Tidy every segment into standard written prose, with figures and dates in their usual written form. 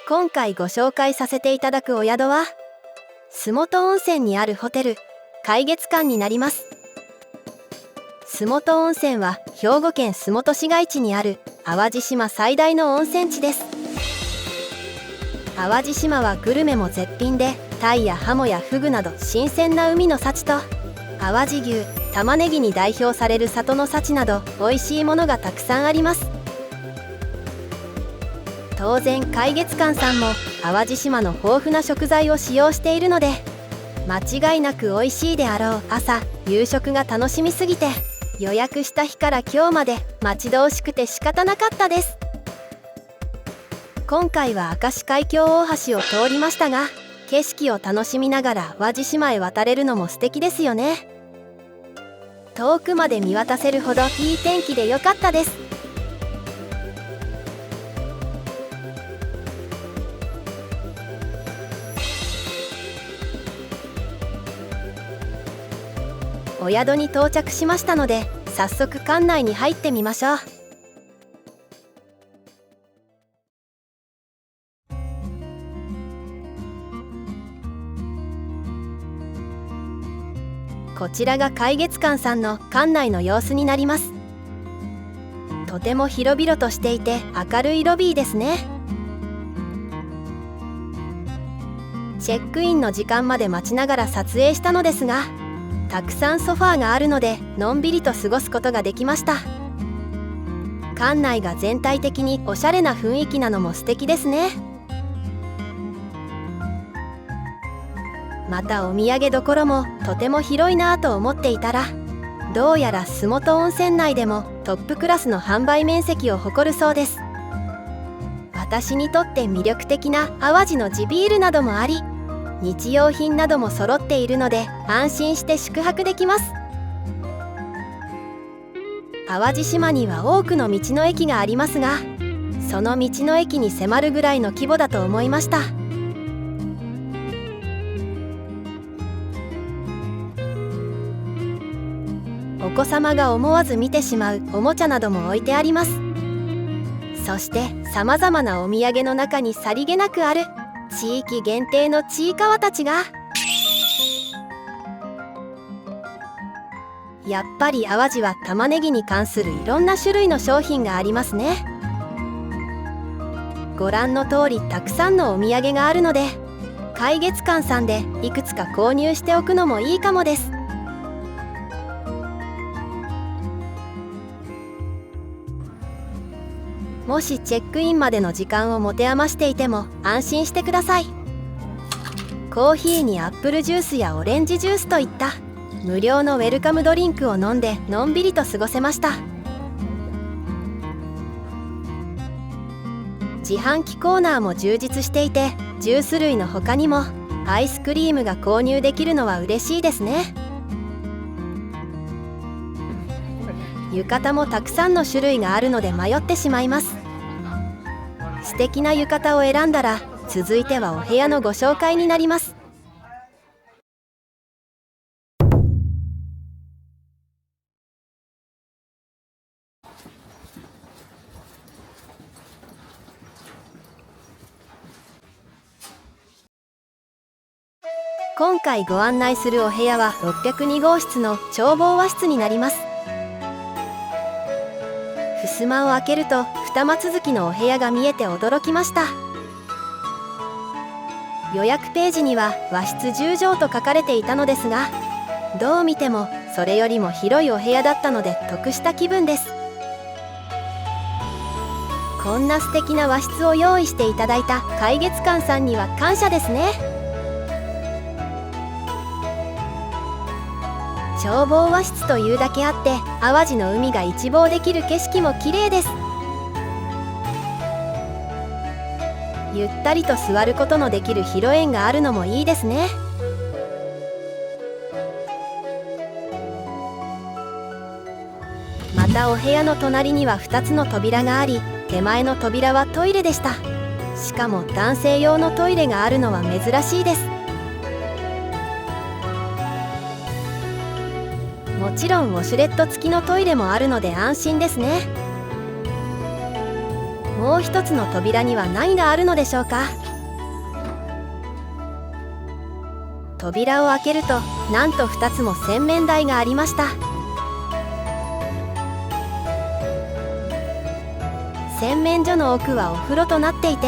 今回ご紹介させていただくお宿は洲本温泉にあるホテル海月館になります。洲本温泉は兵庫県洲本市街地にある淡路島最大の温泉地です。淡路島はグルメも絶品で、タイやハモやフグなど新鮮な海の幸と淡路牛、玉ねぎに代表される里の幸など美味しいものがたくさんあります。当然海月館さんも淡路島の豊富な食材を使用しているので、間違いなく美味しいであろう朝夕食が楽しみすぎて、予約した日から今日まで待ち遠しくて仕方なかったです。今回は明石海峡大橋を通りましたが、景色を楽しみながら淡路島へ渡れるのも素敵ですよね。遠くまで見渡せるほどいい天気で良かったです。お宿に到着しましたので、早速館内に入ってみましょう。こちらが海月館さんの館内の様子になります。とても広々としていて明るいロビーですね。チェックインの時間まで待ちながら撮影したのですが、たくさんソファーがあるのでのんびりと過ごすことができました。館内が全体的におしゃれな雰囲気なのも素敵ですね。またお土産どころもとても広いなぁと思っていたら、どうやら洲本温泉内でもトップクラスの販売面積を誇るそうです。私にとって魅力的な淡路の地ビールなどもあり、日用品なども揃っているので安心して宿泊できます。淡路島には多くの道の駅がありますが、その道の駅に迫るぐらいの規模だと思いました。お子様が思わず見てしまうおもちゃなども置いてあります。そしてさまざまなお土産の中にさりげなくある地域限定のちいかわたちが、やっぱり淡路は玉ねぎに関するいろんな種類の商品がありますね。ご覧の通りたくさんのお土産があるので、海月館さんでいくつか購入しておくのもいいかもです。もしチェックインまでの時間を持て余していても安心してください。コーヒーにアップルジュースやオレンジジュースといった無料のウェルカムドリンクを飲んでのんびりと過ごせました。自販機コーナーも充実していて、ジュース類の他にもアイスクリームが購入できるのは嬉しいですね。浴衣もたくさんの種類があるので迷ってしまいます。素敵な浴衣を選んだら、続いてはお部屋のご紹介になります。今回ご案内するお部屋は602号室の眺望和室になります。襖を開けると二間続きのお部屋が見えて驚きました。予約ページには和室10畳と書かれていたのですが、どう見てもそれよりも広いお部屋だったので得した気分です。こんな素敵な和室を用意していただいた海月館さんには感謝ですね。眺望和室というだけあって、淡路の海が一望できる景色も綺麗です。ゆったりと座ることのできる広縁があるのもいいですね。またお部屋の隣には2つの扉があり、手前の扉はトイレでした。しかも男性用のトイレがあるのは珍しいです。もちろんウォシュレット付きのトイレもあるので安心ですね。もう一つの扉には何があるのでしょうか。扉を開けると、なんと2つも洗面台がありました。洗面所の奥はお風呂となっていて、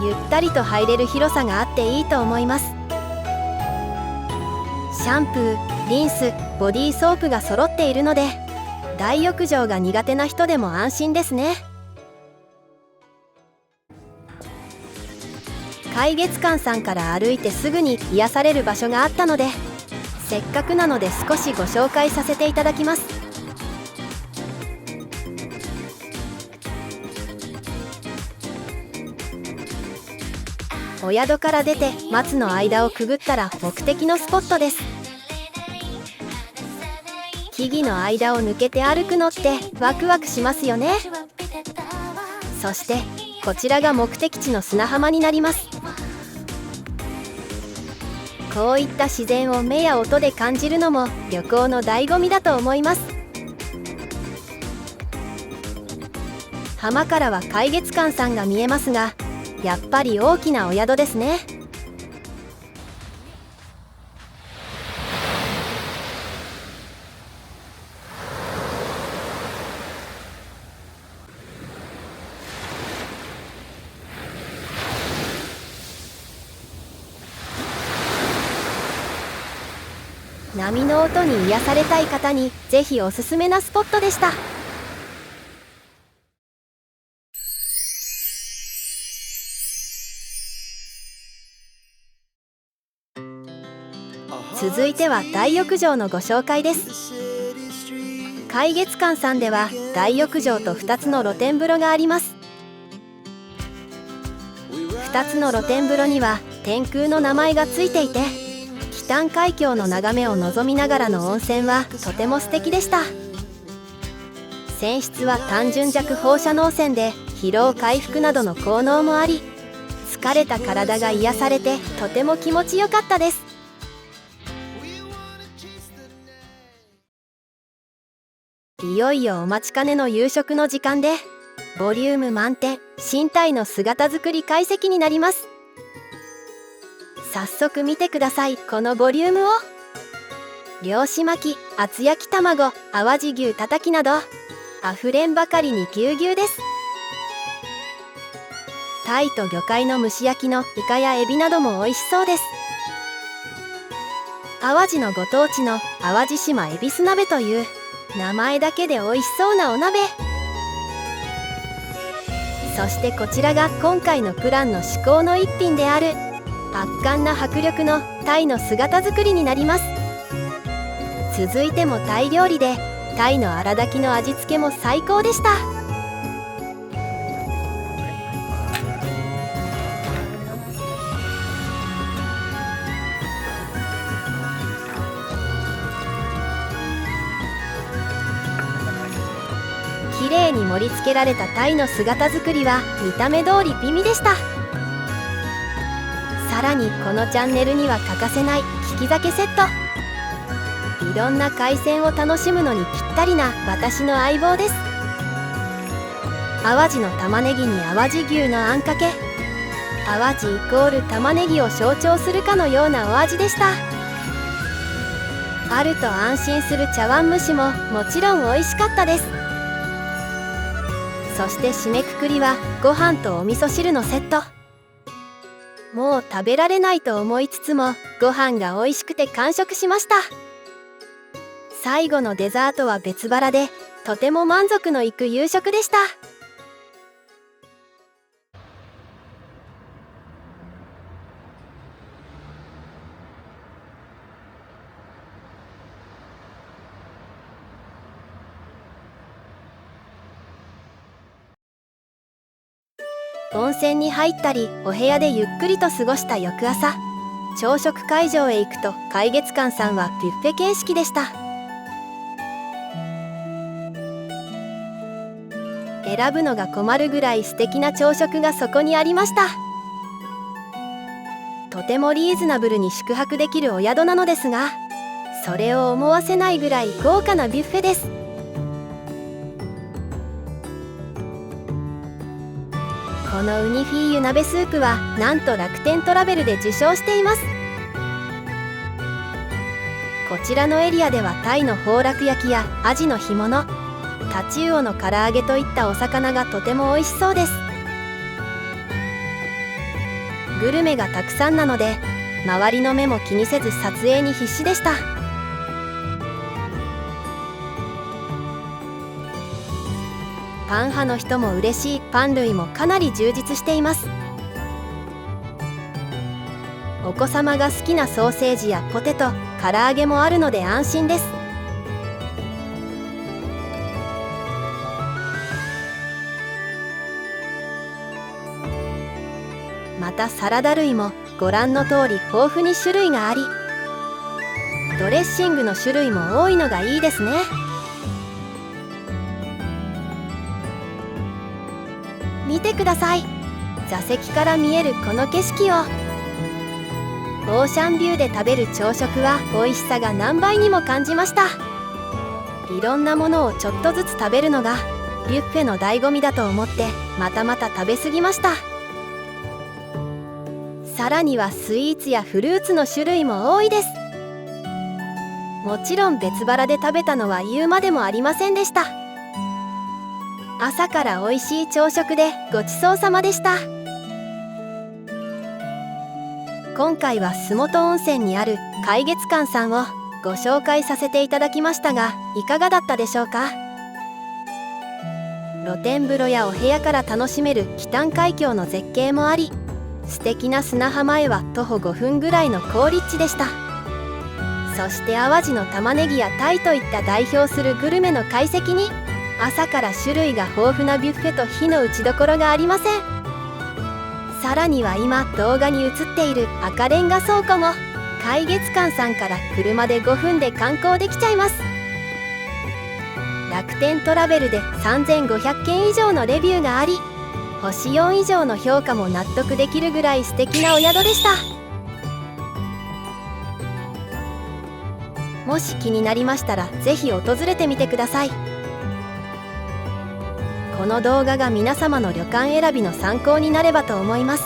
ゆったりと入れる広さがあっていいと思います。シャンプー、リンス、ボディーソープが揃っているので、大浴場が苦手な人でも安心ですね。海月館さんから歩いてすぐに癒される場所があったので、せっかくなので少しご紹介させていただきます。お宿から出て松の間をくぐったら目的のスポットです。木々の間を抜けて歩くのってワクワクしますよね。そしてこちらが目的地の砂浜になります。こういった自然を目や音で感じるのも旅行の醍醐味だと思います。浜からは海月館さんが見えますが、やっぱり大きなお宿ですね。波の音に癒されたい方にぜひおすすめなスポットでした。続いては大浴場のご紹介です。海月館さんでは大浴場と2つの露天風呂があります。2つの露天風呂には天空の名前がついていて、北海峡の眺めを望みながらの温泉はとても素敵でした。泉質は単純弱放射能泉で疲労回復などの効能もあり、疲れた体が癒されてとても気持ちよかったです。いよいよお待ちかねの夕食の時間で、ボリューム満点身体の姿作り解析になります。早速見てください、このボリュームを。漁師巻き、厚焼き卵、淡路牛たたきなどあふれんばかりにぎゅうぎゅうです。タイと魚介の蒸し焼きのイカやエビなども美味しそうです。淡路のご当地の淡路島恵比寿鍋という名前だけで美味しそうなお鍋。そしてこちらが今回のプランの至高の一品である圧巻な迫力のタイの姿作りになります。続いてもタイ料理で、タイの粗炊きの味付けも最高でした。綺麗に盛り付けられたタイの姿作りは見た目通り美味でした。さらにこのチャンネルには欠かせない利き酒セット。いろんな海鮮を楽しむのにぴったりな私の相棒です。淡路の玉ねぎに淡路牛のあんかけ。淡路イコール玉ねぎを象徴するかのようなお味でした。あると安心する茶碗蒸しももちろん美味しかったです。そして締めくくりはご飯とお味噌汁のセット。もう食べられないと思いつつもご飯が美味しくて完食しました。最後のデザートは別腹でとても満足のいく夕食でした。温泉に入ったりお部屋でゆっくりと過ごした翌朝、朝食会場へ行くと海月館さんはビュッフェ形式でした。選ぶのが困るぐらい素敵な朝食がそこにありました。とてもリーズナブルに宿泊できるお宿なのですが、それを思わせないぐらい豪華なビュッフェです。このウニフィーユ鍋スープはなんと楽天トラベルで受賞しています。こちらのエリアではタイの宝楽焼きやアジの干物、タチウオの唐揚げといったお魚がとても美味しそうです。グルメがたくさんなので周りの目も気にせず撮影に必死でした。パン派の人も嬉しいパン類もかなり充実しています。お子様が好きなソーセージやポテト、唐揚げもあるので安心です。またサラダ類もご覧の通り豊富に種類があり、ドレッシングの種類も多いのがいいですね。見てください。座席から見えるこの景色を。オーシャンビューで食べる朝食は美味しさが何倍にも感じました。いろんなものをちょっとずつ食べるのがビュッフェの醍醐味だと思ってまたまた食べ過ぎました。さらにはスイーツやフルーツの種類も多いです。もちろん別腹で食べたのは言うまでもありませんでした。朝から美味しい朝食でごちそうさまでした。今回は洲本温泉にある海月館さんをご紹介させていただきましたが、いかがだったでしょうか。露天風呂やお部屋から楽しめる北谷海峡の絶景もあり、素敵な砂浜へは徒歩5分ぐらいの好立地でした。そして淡路の玉ねぎやタイといった代表するグルメの懐石に、朝から種類が豊富なビュッフェと非の打ちどころがありません。さらには今動画に映っている赤レンガ倉庫も海月館さんから車で5分で観光できちゃいます。楽天トラベルで3500件以上のレビューがあり、星4以上の評価も納得できるぐらい素敵なお宿でした。もし気になりましたらぜひ訪れてみてください。この動画が皆様の旅館選びの参考になればと思います。